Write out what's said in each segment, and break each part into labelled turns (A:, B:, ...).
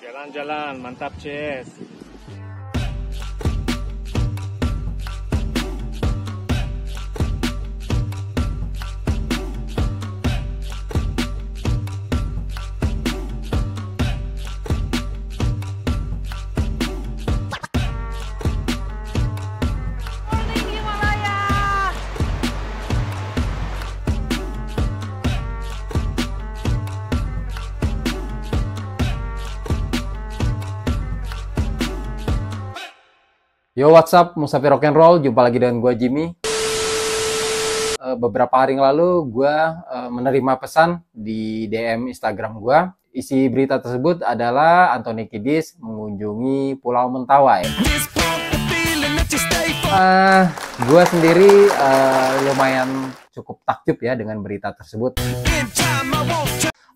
A: Jalan-jalan, mantap, Ces.
B: Yo, what's up, Musafir Rock and Roll, jumpa lagi dengan gue Jimmy. Beberapa hari yang lalu gue menerima pesan di DM Instagram gue. Isi berita tersebut adalah Anthony Kiedis mengunjungi Pulau Mentawai. Gue sendiri lumayan cukup takjub ya dengan berita tersebut.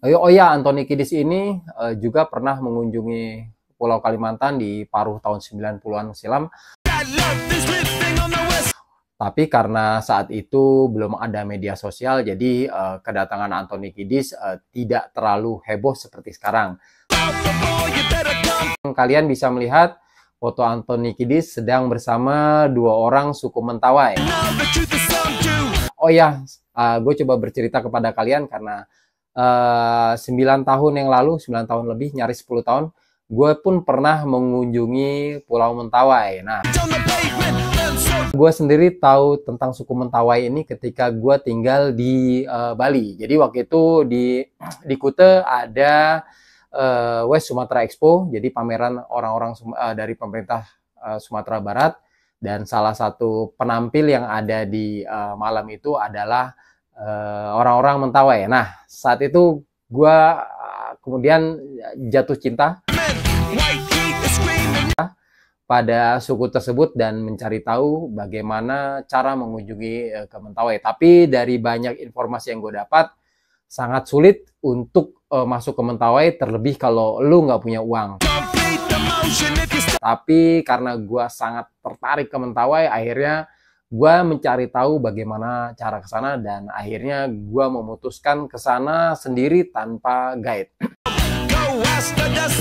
B: Oh ya, Anthony Kiedis ini juga pernah mengunjungi Pulau Kalimantan di paruh tahun 90-an silam. Tapi karena saat itu belum ada media sosial, jadi kedatangan Anthony Kiedis tidak terlalu heboh seperti sekarang. Kalian bisa melihat foto Anthony Kiedis sedang bersama dua orang suku Mentawai. Oh ya, gue coba bercerita kepada kalian karena 9 tahun yang lalu, 9 tahun lebih, nyaris 10 tahun, gue pun pernah mengunjungi Pulau Mentawai. Nah, gue sendiri tahu tentang suku Mentawai ini ketika gue tinggal di Bali. Jadi waktu itu di Kuta ada West Sumatra Expo, jadi pameran orang-orang dari pemerintah Sumatera Barat. Dan salah satu penampil yang ada di malam itu adalah orang-orang Mentawai. Nah, saat itu gue kemudian jatuh cinta pada suku tersebut dan mencari tahu bagaimana cara mengunjungi ke Mentawai. Tapi dari banyak informasi yang gue dapat, sangat sulit untuk masuk ke Mentawai, terlebih kalau lu nggak punya uang. Tapi karena gue sangat tertarik ke Mentawai, akhirnya gue mencari tahu bagaimana cara ke sana dan akhirnya gue memutuskan ke sana sendiri tanpa guide.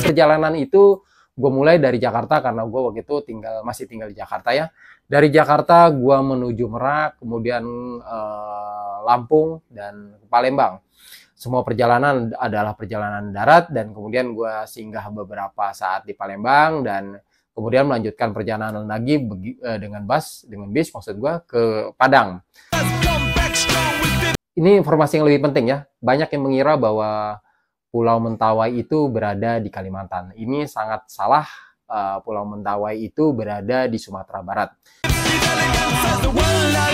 B: Perjalanan itu gue mulai dari Jakarta karena gue waktu itu masih tinggal di Jakarta ya. Dari Jakarta gue menuju Merak, kemudian Lampung dan Palembang. Semua perjalanan adalah perjalanan darat dan kemudian gue singgah beberapa saat di Palembang dan kemudian melanjutkan perjalanan lagi dengan bis maksud gue ke Padang. Ini informasi yang lebih penting ya. Banyak yang mengira bahwa Pulau Mentawai itu berada di Kalimantan. Ini sangat salah. Pulau Mentawai itu berada di Sumatera Barat.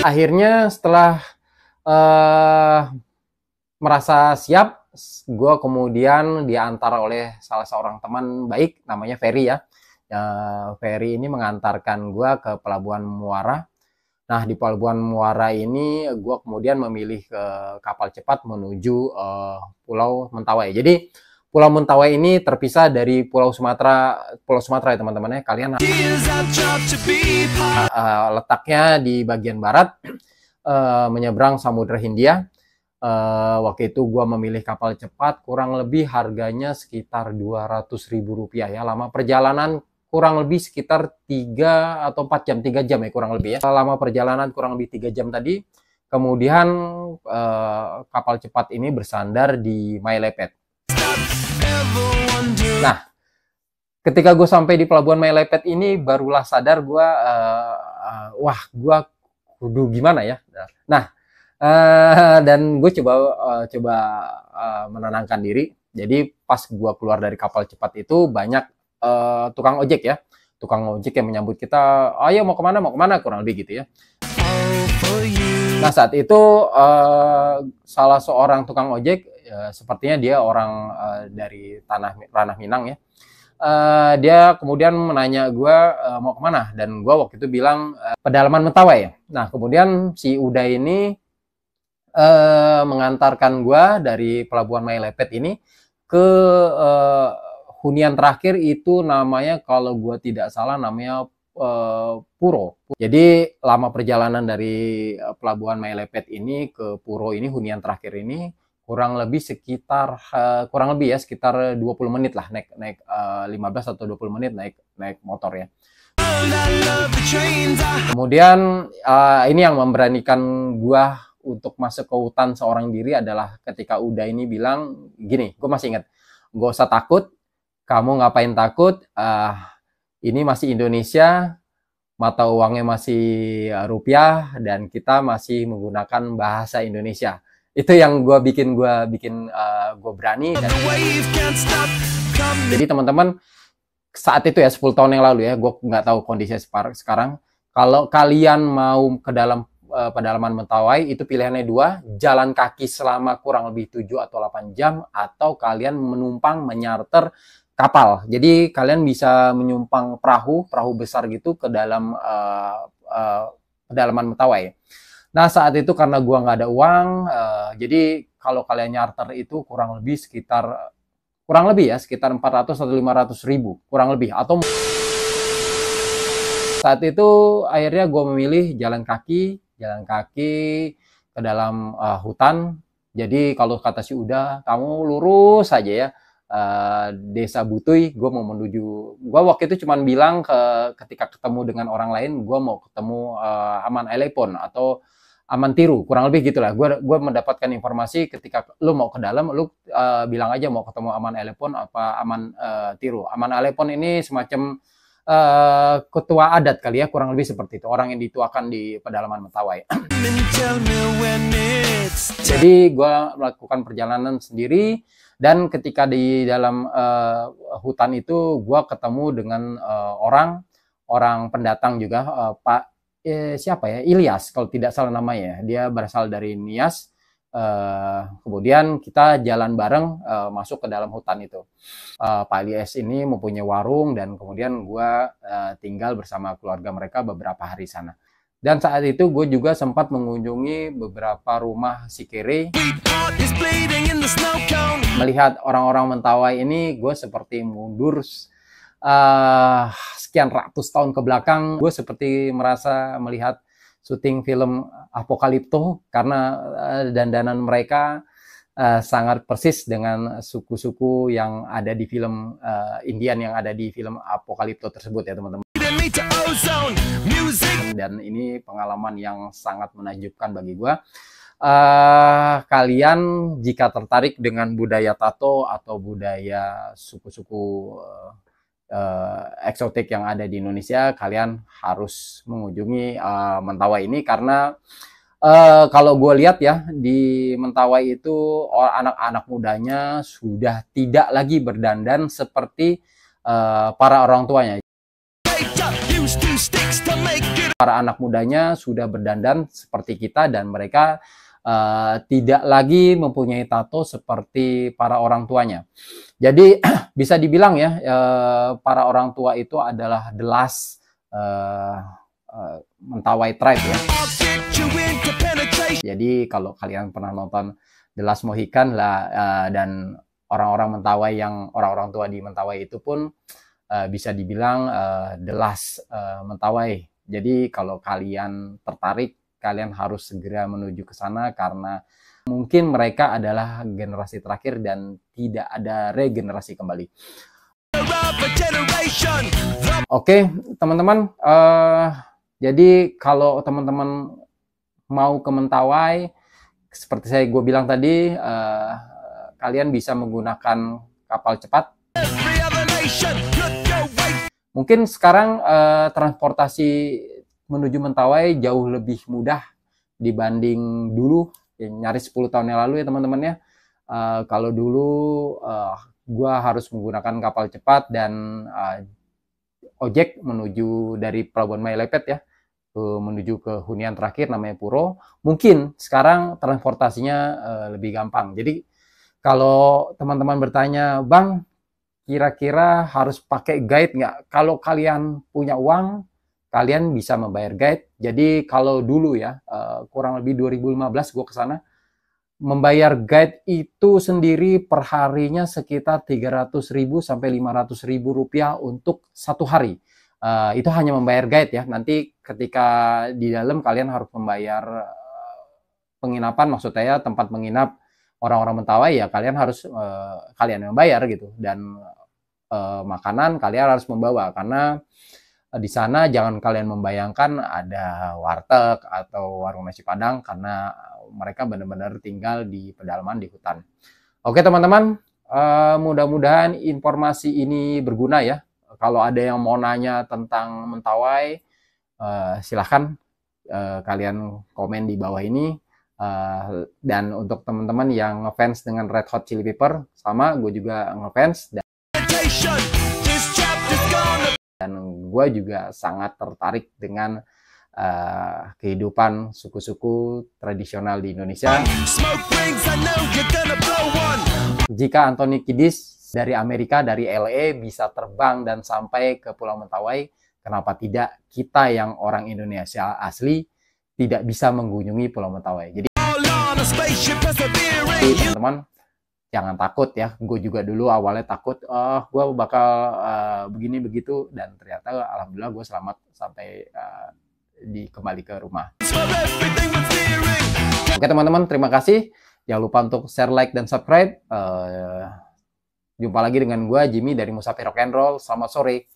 B: Akhirnya setelah merasa siap, gue kemudian diantar oleh salah seorang teman baik, namanya Ferry ya. Ferry ini mengantarkan gue ke Pelabuhan Muara. Nah, di Pelabuhan Muara ini gue kemudian memilih ke kapal cepat menuju Pulau Mentawai. Jadi Pulau Mentawai ini terpisah dari Pulau Sumatera ya teman-teman ya. Kalian letaknya di bagian barat, menyeberang Samudra Hindia. Waktu itu gue memilih kapal cepat, kurang lebih harganya sekitar Rp200.000 ya. Lama perjalanan kurang lebih sekitar 3 atau 4 jam, 3 jam ya kurang lebih ya. Lama perjalanan kurang lebih 3 jam tadi. Kemudian kapal cepat ini bersandar di Mailepet. Nah, ketika gue sampai di Pelabuhan Mailepet ini barulah sadar gue, wah gue kudu gimana ya. Nah, dan gue coba menenangkan diri. Jadi pas gue keluar dari kapal cepat itu banyak tukang ojek ya, tukang ojek yang menyambut kita, ayo mau kemana kurang lebih gitu ya. Nah saat itu salah seorang tukang ojek, sepertinya dia orang dari Ranah Minang ya, dia kemudian menanya gue mau kemana dan gue waktu itu bilang pedalaman Mentawai ya. Nah kemudian si Uday ini mengantarkan gue dari Pelabuhan Mailepet ini ke hunian terakhir itu namanya kalau gue tidak salah namanya Puro. Jadi lama perjalanan dari Pelabuhan Mailepet ini ke Puro ini, hunian terakhir ini kurang lebih sekitar kurang lebih ya sekitar 20 menit lah naik 15 atau 20 menit naik motor ya. Kemudian ini yang memberanikan gua untuk masuk ke hutan seorang diri adalah ketika Uda ini bilang gini, gue masih ingat, gak usah takut, kamu ngapain takut, ini masih Indonesia, mata uangnya masih rupiah, dan kita masih menggunakan bahasa Indonesia. Itu yang gue bikin gue berani. Dan jadi teman-teman, saat itu ya 10 tahun yang lalu ya, gue nggak tahu kondisinya sekarang. Kalau kalian mau ke dalam pedalaman Mentawai, itu pilihannya dua, jalan kaki selama kurang lebih 7 atau 8 jam, atau kalian menumpang menyarter kapal. Jadi kalian bisa menyumpang perahu besar gitu ke dalam pedalaman Mentawai. Nah saat itu karena gua nggak ada uang, jadi kalau kalian nyarter itu kurang lebih sekitar 400 atau 500 ribu kurang lebih. Atau saat itu akhirnya gue memilih jalan kaki ke dalam hutan. Jadi kalau kata si Uda, kamu lurus saja ya, desa Butuy. Gue mau menuju, gue waktu itu cuman bilang ketika ketemu dengan orang lain, gue mau ketemu Aman Elepon atau Aman Tiru, kurang lebih gitulah. Gue mendapatkan informasi ketika lu mau ke dalam, lu bilang aja mau ketemu Aman Elepon apa Aman Tiru. Aman Elepon ini semacam ketua adat kali ya, kurang lebih seperti itu, orang yang dituakan di pedalaman Mentawai. Jadi gue melakukan perjalanan sendiri, dan ketika di dalam hutan itu gue ketemu dengan orang pendatang juga, Pak siapa ya, Ilyas kalau tidak salah namanya, dia berasal dari Nias. Kemudian kita jalan bareng masuk ke dalam hutan itu. Pak Ilyas ini mempunyai warung, dan kemudian gue tinggal bersama keluarga mereka beberapa hari sana. Dan saat itu gue juga sempat mengunjungi beberapa rumah sikere. Melihat orang-orang Mentawai ini, gue seperti mundur sekian ratus tahun ke belakang. Gue seperti merasa melihat syuting film Apokalipto, karena dandanan mereka sangat persis dengan suku-suku yang ada di film Indian yang ada di film Apokalipto tersebut ya teman-teman. Dan ini pengalaman yang sangat menakjubkan bagi gue. Kalian jika tertarik dengan budaya tato atau budaya suku-suku eksotik yang ada di Indonesia, kalian harus mengunjungi Mentawai ini, karena kalau gue lihat ya di Mentawai itu anak-anak mudanya sudah tidak lagi berdandan seperti para orang tuanya. Para anak mudanya sudah berdandan seperti kita, dan mereka tidak lagi mempunyai tato seperti para orang tuanya. Jadi bisa dibilang ya, para orang tua itu adalah the last Mentawai tribe ya. Jadi kalau kalian pernah nonton The Last Mohican lah, dan orang-orang Mentawai yang orang-orang tua di Mentawai itu pun bisa dibilang the last Mentawai. Jadi kalau kalian tertarik, kalian harus segera menuju ke sana, karena mungkin mereka adalah generasi terakhir dan tidak ada regenerasi kembali. Oke, teman-teman. Jadi kalau teman-teman mau ke Mentawai, seperti gue bilang tadi, kalian bisa menggunakan kapal cepat. Mungkin sekarang transportasi menuju Mentawai jauh lebih mudah dibanding dulu, ya, nyaris 10 tahun yang lalu ya teman-teman ya. Kalau dulu gua harus menggunakan kapal cepat dan ojek menuju dari Pelabuhan Mailepet ya, menuju ke hunian terakhir namanya Puro. Mungkin sekarang transportasinya lebih gampang. Jadi kalau teman-teman bertanya, Bang, kira-kira harus pakai guide nggak? Kalau kalian punya uang, kalian bisa membayar guide. Jadi kalau dulu ya, kurang lebih 2015 gue ke sana, membayar guide itu sendiri per harinya sekitar 300.000 sampai 500.000 rupiah untuk satu hari. Itu hanya membayar guide ya. Nanti ketika di dalam kalian harus membayar penginapan, maksud saya tempat menginap orang-orang Mentawai ya kalian harus kalian yang bayar gitu, dan makanan kalian harus membawa, karena di sana jangan kalian membayangkan ada warteg atau warung nasi Padang, karena mereka benar-benar tinggal di pedalaman di hutan. Oke teman-teman, mudah-mudahan informasi ini berguna ya. Kalau ada yang mau nanya tentang Mentawai, silahkan kalian komen di bawah ini. Dan untuk teman-teman yang ngefans dengan Red Hot Chili Pepper, sama gue juga ngefans, dan gue juga sangat tertarik dengan kehidupan suku-suku tradisional di Indonesia. Jika Anthony Kiddis dari Amerika, dari LA bisa terbang dan sampai ke Pulau Mentawai, kenapa tidak kita yang orang Indonesia asli tidak bisa mengunjungi Pulau Mentawai? Jadi teman-teman jangan takut ya, gue juga dulu awalnya takut, gue bakal begini begitu, dan ternyata alhamdulillah gue selamat sampai kembali ke rumah. Oke teman-teman, terima kasih, jangan lupa untuk share, like, dan subscribe. Jumpa lagi dengan gue Jimmy dari Musafir Rock and Roll. Selamat sore.